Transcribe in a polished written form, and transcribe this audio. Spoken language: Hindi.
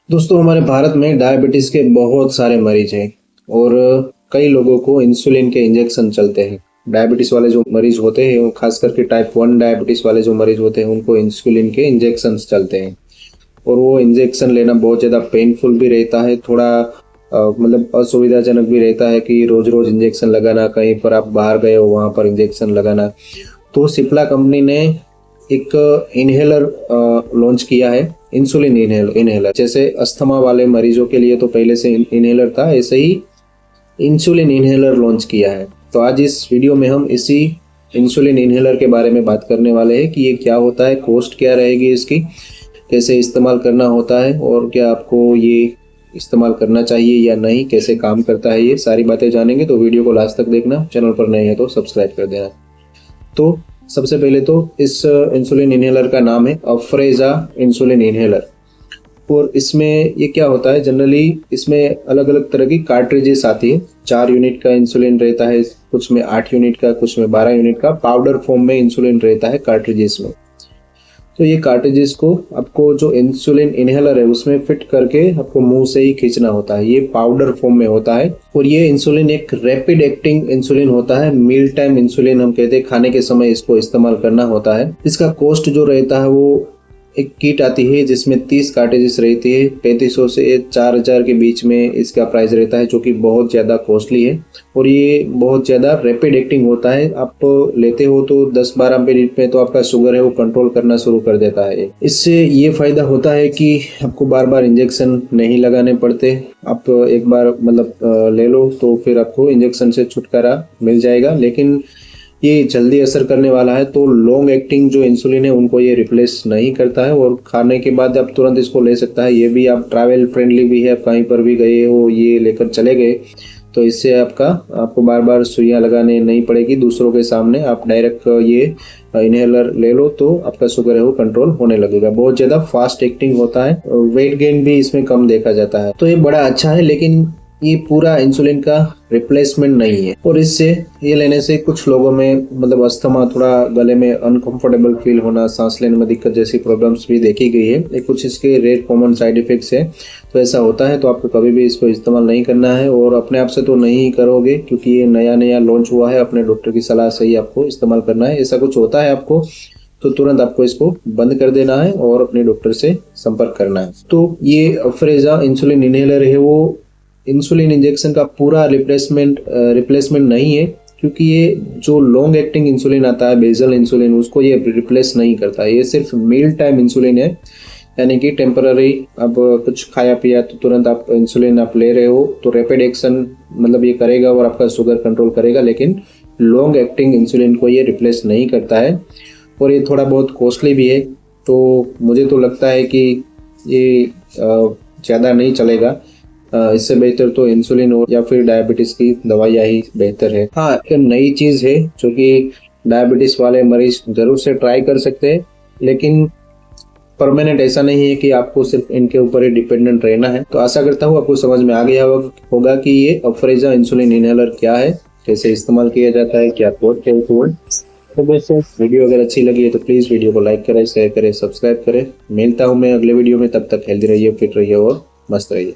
दोस्तों हमारे भारत में डायबिटीज़ के बहुत सारे मरीज हैं और कई लोगों को इंसुलिन के इंजेक्शन चलते हैं। डायबिटीज़ वाले जो मरीज होते हैं वो खास करके टाइप 1 डायबिटीज़ वाले जो मरीज होते हैं उनको इंसुलिन के इंजेक्शंस चलते हैं और वो इंजेक्शन लेना बहुत ज़्यादा पेनफुल भी रहता है, थोड़ा मतलब असुविधाजनक भी रहता है कि रोज़-रोज़ इंजेक्शन लगाना, कहीं पर आप बाहर गए हो वहाँ पर इंजेक्शन लगाना। तो सिप्ला कंपनी ने एक इन्हेलर लॉन्च किया है, इंसुलिन इन्हेलर। जैसे अस्थमा वाले मरीजों के लिए तो पहले से इन्हेलर था, ऐसे ही इंसुलिन इन्हेलर लॉन्च किया है। तो आज इस वीडियो में हम इसी इंसुलिन इन्हेलर के बारे में बात करने वाले हैं कि ये क्या होता है, कॉस्ट क्या रहेगी इसकी, कैसे इस्तेमाल करना होता है और क्या आपको ये इस्तेमाल करना चाहिए या नहीं, कैसे काम करता है, ये सारी बातें जानेंगे। तो वीडियो को लास्ट तक देखना, चैनल पर नए हैं तो सब्सक्राइब कर देना। तो सबसे पहले तो इस इंसुलिन इन्हेलर का नाम है अफ्रेजा इंसुलिन इन्हेलर और इसमें ये क्या होता है, जनरली इसमें अलग अलग तरह की कार्ट्रिजेस आती है। 4 यूनिट का इंसुलिन रहता है, कुछ में 8 यूनिट का, कुछ में 12 यूनिट का पाउडर फॉर्म में इंसुलिन रहता है कार्ट्रिजेस में। तो ये कार्ट्रिजेस को आपको जो इंसुलिन इन्हेलर है उसमें फिट करके आपको मुंह से ही खींचना होता है। ये पाउडर फॉर्म में होता है और ये इंसुलिन एक रैपिड एक्टिंग इंसुलिन होता है, मील टाइम इंसुलिन हम कहते हैं, खाने के समय इसको इस्तेमाल करना होता है। इसका कॉस्ट जो रहता है वो एक किट आती है जिसमें 30 कार्ट्रिजेस रहती है, 3500 से 4000 के बीच में इसका प्राइस रहता है, जो कि बहुत ज़्यादा कॉस्टली है और ये बहुत ज़्यादा रैपिड एक्टिंग होता है। आप लेते हो तो 10-12 मिनट में तो आपका शुगर है वो कंट्रोल करना शुरू कर देता है। इससे ये फायदा होता है कि आपको बार बार इंजेक्शन नहीं लगाने पड़ते। आप एक बार मतलब ले लो तो फिर आपको इंजेक्शन से छुटकारा मिल जाएगा, लेकिन ये जल्दी असर करने वाला है। तो लॉन्ग एक्टिंग जो इंसुलिन है उनको ये रिप्लेस नहीं करता है और खाने के बाद आप तुरंत इसको ले सकता है। ये भी आप ट्रैवल फ्रेंडली भी है, कहीं पर भी गए हो ये लेकर चले गए तो इससे आपको बार बार सुइयां लगाने नहीं पड़ेगी दूसरों के सामने। आप डायरेक्ट ये इन्हेलर ले लो तो आपका शुगर है वो कंट्रोल होने लगेगा। बहुत ज़्यादा फास्ट एक्टिंग होता है, वेट गेन भी इसमें कम देखा जाता है। तो ये बड़ा अच्छा है, लेकिन ये पूरा इंसुलिन का रिप्लेसमेंट नहीं है और इससे ये लेने से कुछ लोगों में मतलब अस्थमा, थोड़ा गले में अनकंफर्टेबल फील होना, सांस लेने में दिक्कत जैसी प्रॉब्लम्स भी देखी गई है। ये कुछ इसके रेयर कॉमन साइड इफेक्ट्स है। तो ऐसा होता है तो आपको कभी भी इसको इस्तेमाल नहीं करना है और अपने आप से तो नहीं करोगे, क्योंकि ये नया लॉन्च हुआ है। अपने डॉक्टर की सलाह से ही आपको इस्तेमाल करना है। ऐसा कुछ होता है आपको तो तुरंत आपको इसको बंद कर देना है और अपने डॉक्टर से संपर्क करना है। तो ये अफ्रेजा इंसुलिन इन्हेलर है वो इंसुलिन इंजेक्शन का पूरा रिप्लेसमेंट नहीं है, क्योंकि ये जो लॉन्ग एक्टिंग इंसुलिन आता है बेसल इंसुलिन, उसको ये रिप्लेस नहीं करता है। ये सिर्फ मील टाइम इंसुलिन है, यानी कि टेम्पररी अब कुछ खाया पिया तो तुरंत आप इंसुलिन आप ले रहे हो तो रैपिड एक्शन मतलब ये करेगा और आपका शुगर कंट्रोल करेगा, लेकिन लॉन्ग एक्टिंग इंसुलिन को ये रिप्लेस नहीं करता है और ये थोड़ा बहुत कॉस्टली भी है। तो मुझे तो लगता है कि ये ज़्यादा नहीं चलेगा। इससे बेहतर तो इंसुलिन और या फिर डायबिटीज की दवाइयाँ ही बेहतर है। हाँ, एक नई चीज़ है जो कि डायबिटीज वाले मरीज जरूर से ट्राई कर सकते हैं, लेकिन परमानेंट ऐसा नहीं है कि आपको सिर्फ इनके ऊपर ही डिपेंडेंट रहना है। तो आशा करता हूँ आपको समझ में आ गया होगा कि ये अफ्रेजा इंसुलिन इन्हेलर क्या है, कैसे इस्तेमाल किया जाता है, क्या कोड है। तो वैसे वीडियो अगर अच्छी लगी है तो प्लीज़ वीडियो को लाइक करें, शेयर करें, सब्सक्राइब करें। मिलता हूँ मैं अगले वीडियो में, तब तक हेल्दी रहिए, फिट रहिए और मस्त रहिए।